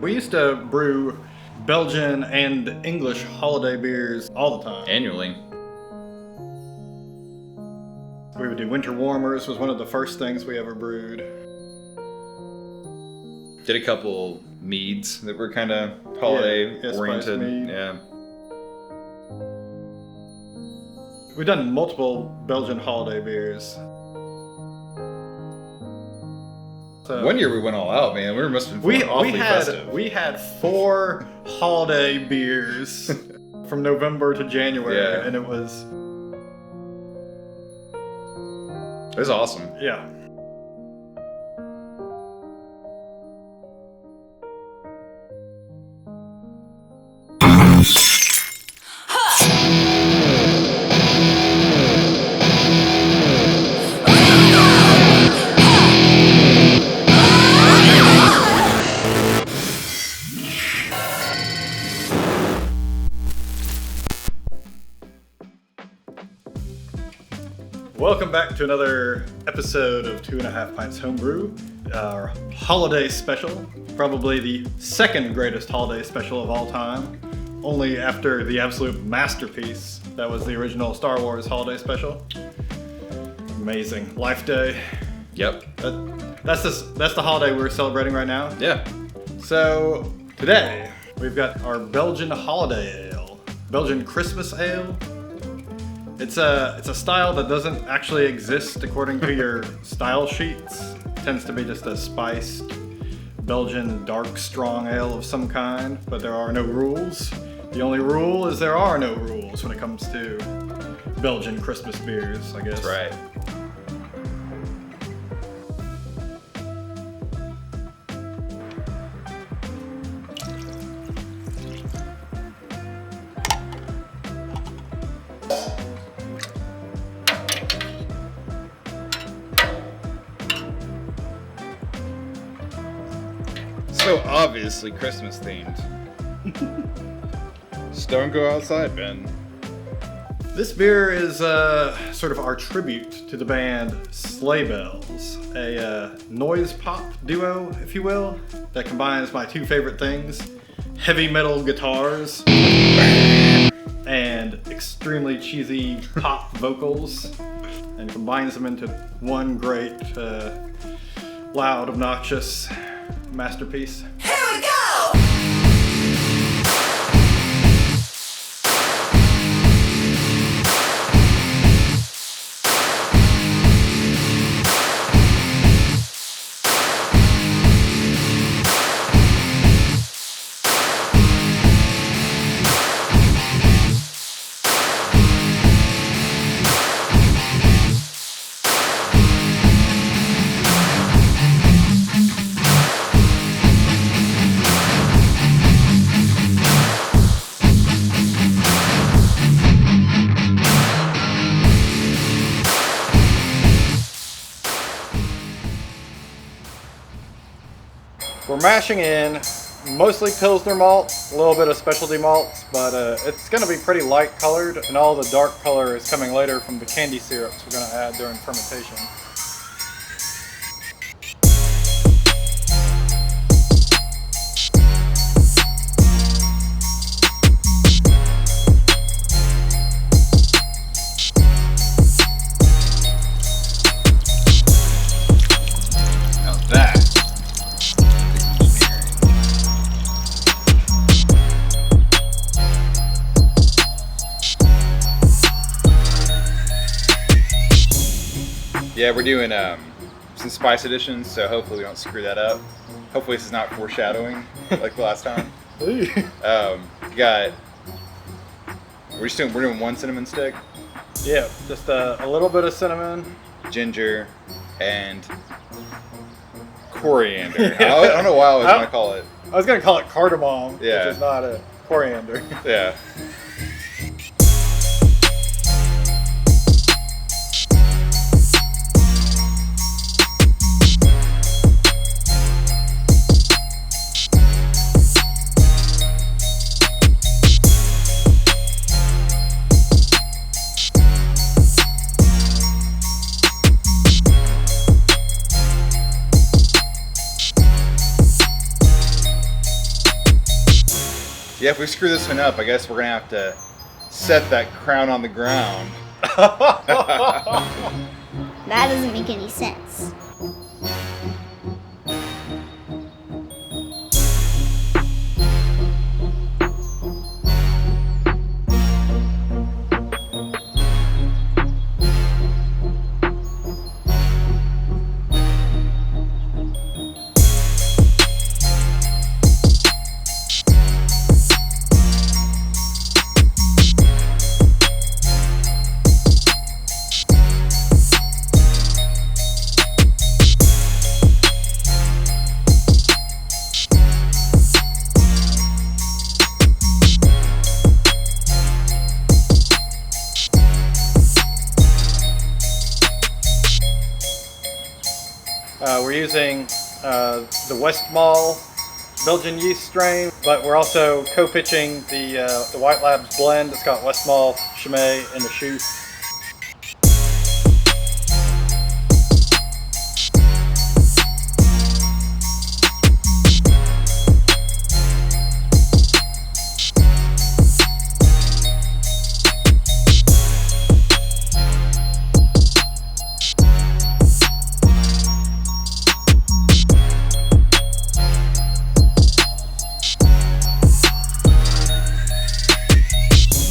We used to brew Belgian and English holiday beers all the time. Annually. We would do winter warmers, was one of the first things we ever brewed. Did a couple meads that were kind of holiday oriented. Mead. Yeah. We've done multiple Belgian holiday beers. So One year we went all out, man. We must have been awfully festive. We had 4 holiday beers from November to January, and it was awesome. Yeah. Welcome back to another episode of 2.5 Pints Homebrew, our holiday special, probably the second greatest holiday special of all time, only after the absolute masterpiece that was the original Star Wars holiday special. Amazing. Life Day. Yep. That's the holiday we're celebrating right now. Yeah. So today we've got our Belgian holiday ale, Belgian Christmas ale. It's a style that doesn't actually exist according to your style sheets. It tends to be just a spiced Belgian dark strong ale of some kind, but there are no rules. The only rule is there are no rules when it comes to Belgian Christmas beers, I guess. That's right. So obviously Christmas themed. Just don't go outside, Ben. This beer is sort of our tribute to the band Sleigh Bells, a noise pop duo, if you will, that combines my two favorite things, heavy metal guitars and extremely cheesy pop vocals, and combines them into one great, loud, obnoxious masterpiece. Here we go! We're mashing in mostly Pilsner Malt, a little bit of specialty malts, but it's going to be pretty light colored, and all the dark color is coming later from the candy syrups we're going to add during fermentation. Yeah, we're doing some spice additions, so hopefully we don't screw that up. Hopefully this is not foreshadowing like the last time. We're doing one cinnamon stick. Yeah, just a little bit of cinnamon, ginger, and coriander. I don't know why I was going to call it. I was going to call it cardamom, yeah, which is not a coriander. Yeah. Yeah, if we screw this one up, I guess we're gonna have to set that crown on the ground. That doesn't make any sense. We're using the Westmalle Belgian yeast strain, but we're also co-pitching the White Labs blend. It's got Westmalle, Chimay, and the Choux.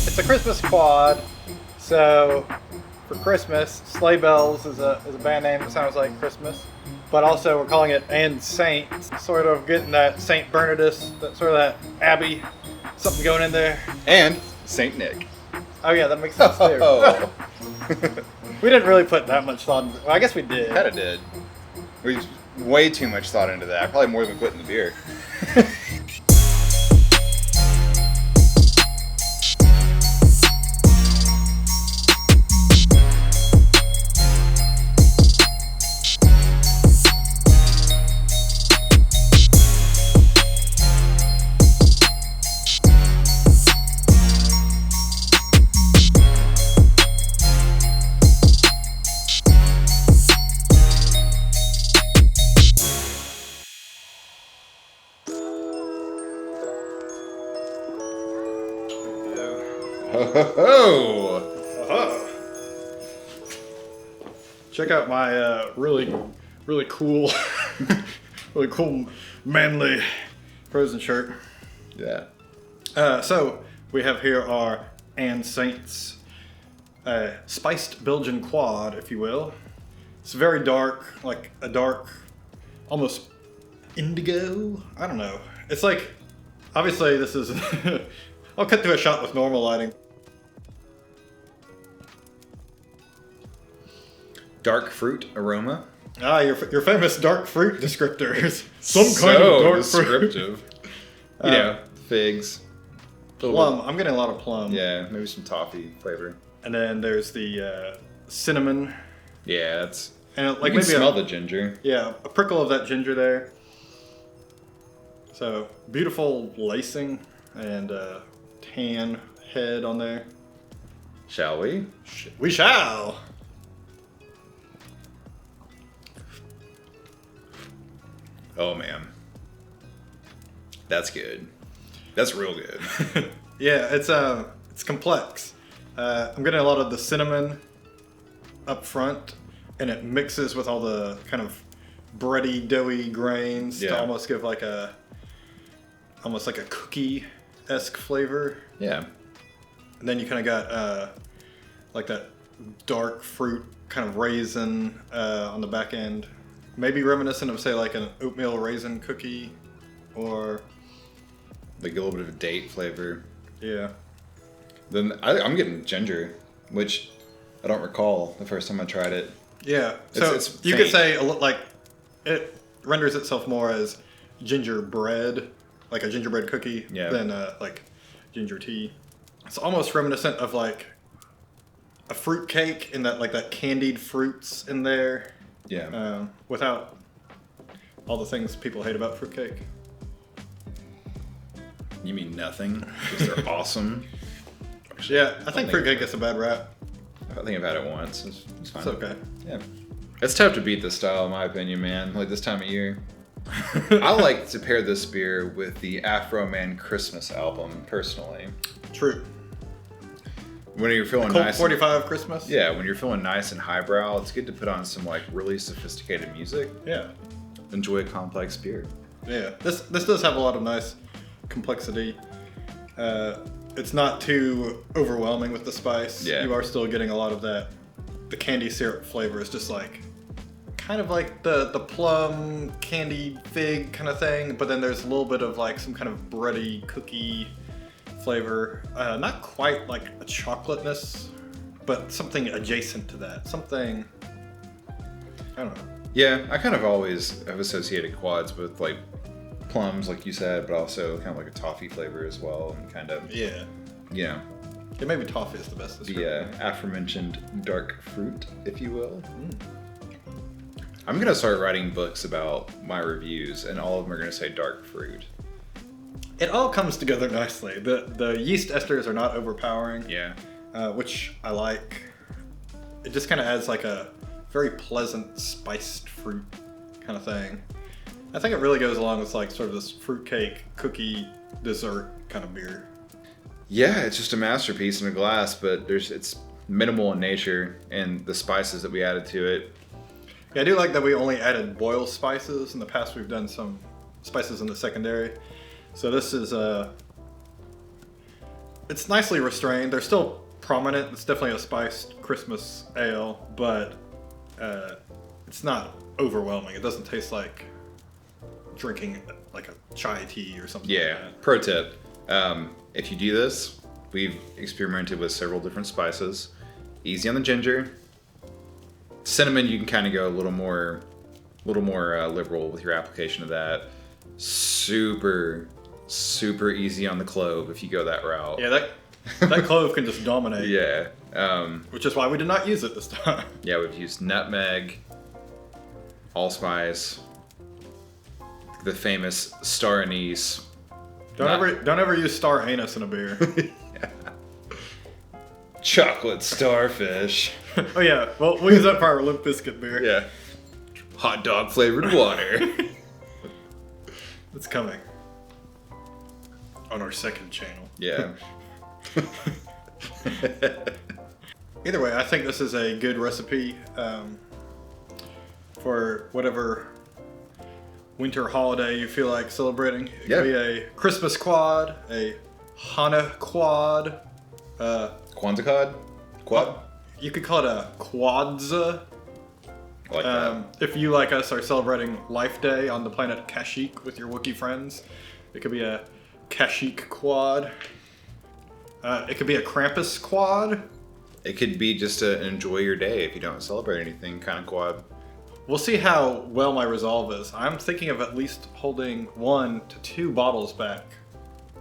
It's a Christmas quad, so for Christmas, Sleigh Bells is a band name that sounds like Christmas, but also we're calling it And Saints, sort of getting that Saint Bernardus, that sort of that Abbey, something going in there. And Saint Nick. Oh yeah, that makes sense too. Oh. We didn't really put that much thought into it. Well, I guess we did. Kinda did. We way too much thought into that. Probably more than we put in the beer. Uh-huh. Check out my really cool, really cool manly frozen shirt. Yeah. So we have here our And Saints spiced Belgian quad, if you will. It's very dark, like a dark, almost indigo. I don't know. It's like, obviously this is. I'll cut to a shot with normal lighting. Dark fruit aroma. Ah, your famous dark fruit descriptors. Some kind of dark descriptive. fruit. You know, figs. Plum. I'm getting a lot of plum. Yeah, maybe some toffee flavor. And then there's the cinnamon. Yeah, that's. And Like like you can maybe smell the ginger. Yeah, a prickle of that ginger there. So beautiful lacing and tan head on there. Shall we? We shall. Oh man, that's good. That's real good. Yeah, it's complex. I'm getting a lot of the cinnamon up front, and it mixes with all the kind of bready, doughy grains to almost give like almost like a cookie-esque flavor. Yeah. And then you kind of got like that dark fruit kind of raisin on the back end. Maybe reminiscent of, say, like an oatmeal raisin cookie, or Like a little bit of a date flavor. yeah. Then I'm getting ginger, which I don't recall the first time I tried it. Yeah. So It's you could faint. say like it renders itself more as gingerbread, like a gingerbread cookie, than like ginger tea. It's almost reminiscent of like a fruit cake in that like that candied fruits in there. Yeah. Without all the things people hate about fruitcake. You mean nothing? Because they're awesome. Yeah, I think think- fruitcake gets a bad rap. I think I've had it once. It's fine. It's okay. Yeah. It's tough to beat this style, in my opinion, man. Like this time of year. I like to pair this beer with the Afro Man Christmas album, personally. True. When you're feeling Colt nice. 45 Christmas? Yeah, when you're feeling nice and highbrow, it's good to put on some like really sophisticated music. Yeah. Enjoy a complex beer. Yeah. This does have a lot of nice complexity. It's not too overwhelming with the spice. Yeah. You are still getting a lot of that. The candy syrup flavor is just like kind of like the plum candy fig kind of thing, but then there's a little bit of like some kind of bready cookie flavor. Not quite like a chocolateness, but something adjacent to that. Something, I don't know. Yeah, I kind of always have associated quads with like plums, like you said, but also kind of like a toffee flavor as well, and kind of, Yeah. you know, Yeah, maybe toffee is the best description. the aforementioned dark fruit, if you will. I'm gonna start writing books about my reviews, and all of them are gonna say dark fruit. It all comes together nicely. The yeast esters are not overpowering, Yeah. which I like. It just kind of adds like a very pleasant spiced fruit kind of thing. I think it really goes along with like sort of this fruitcake cookie dessert kind of beer. Yeah, it's just a masterpiece in a glass, but it's minimal in nature, and the spices that we added to it. Yeah, I do like that we only added boil spices. In the past, we've done some spices in the secondary. So this is it's nicely restrained. They're still prominent. It's definitely a spiced Christmas ale, but it's not overwhelming. It doesn't taste like drinking like a chai tea or something. Yeah. Like that. Pro tip: if you do this, we've experimented with several different spices. Easy on the ginger. Cinnamon, you can kind of go a little more liberal with your application of that. Super easy on the clove if you go that route. Yeah, that clove can just dominate. Yeah. Which is why we did not use it this time. Yeah, we've used nutmeg, allspice, the famous star anise. Don't ever use star anise in a beer. Chocolate starfish. Oh yeah, well we'll use that for our Limp Bizkit beer. Yeah. Hot dog flavored water. It's coming on our second channel. Yeah. Either way, I think this is a good recipe for whatever winter holiday you feel like celebrating. It could be a Christmas quad, a Hanukkah quad. Kwanzaa cod? Quad? You could call it a quadza. I like that. If you, like us, are celebrating Life Day on the planet Kashyyyk with your Wookiee friends, it could be a Kashyyyk quad. It could be a Krampus quad. It could be just to enjoy your day if you don't celebrate anything kind of quad. We'll see how well my resolve is. I'm thinking of at least holding 1 to 2 bottles back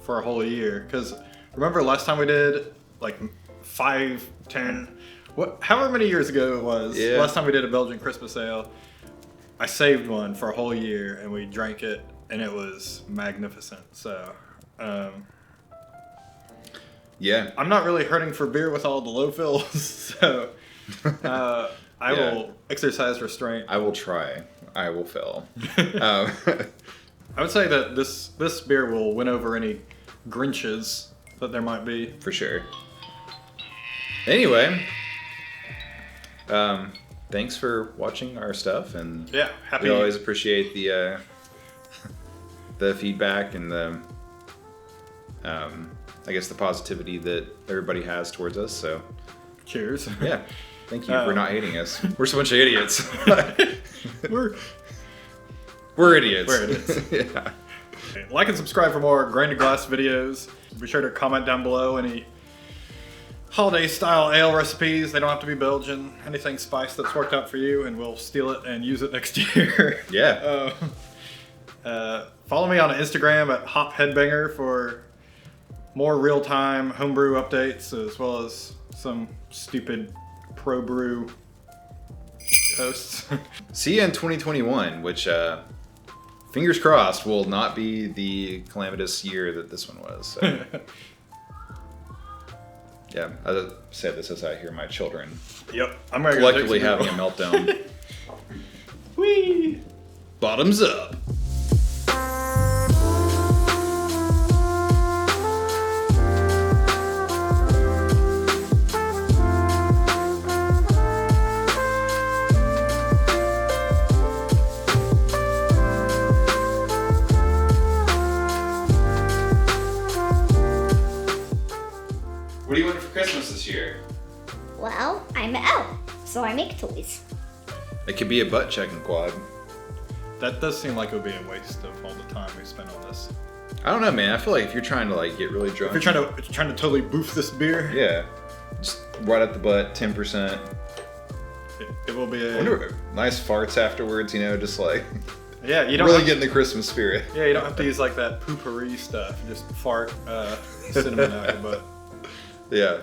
for a whole year. Because remember last time we did like 5, 10, however many years ago it was, last time we did a Belgian Christmas ale, I saved one for a whole year and we drank it and it was magnificent. So, Yeah. I'm not really hurting for beer with all the low fills, so I will exercise restraint. I will try. I will fail. I would say that this beer will win over any Grinches that there might be. For sure. Anyway, thanks for watching our stuff, and Yeah, happy. we always appreciate the feedback and the I guess the positivity that everybody has towards us. So Cheers. yeah, thank you for not hating us. We're just a bunch of idiots. We're idiots. We're idiots. Yeah. Like and subscribe for more Grain to Glass videos. Be sure to comment down below any holiday style ale recipes. They don't have to be Belgian. Anything spice that's worked out for you, and we'll steal it and use it next year. Yeah. Follow me on Instagram at Hop Headbanger for more real-time homebrew updates, as well as some stupid pro brew posts. See you in 2021, which fingers crossed will not be the calamitous year that this one was. So. Yeah, I say this as I hear my children Yep, I'm ready. collectively having a meltdown. Whee! Bottoms up. I make toys. It could be a butt checking quad. That does seem like it would be a waste of all the time we spent on this. I don't know, man. I feel like if you're trying to like get really drunk, If you're trying to totally boof this beer, yeah, just right at the butt, 10%. it will be I wonder, nice farts afterwards, you know, just like yeah. You don't really have, get in the Christmas spirit. yeah. You don't have to use like that poopery stuff. Just fart cinnamon out your butt. Yeah.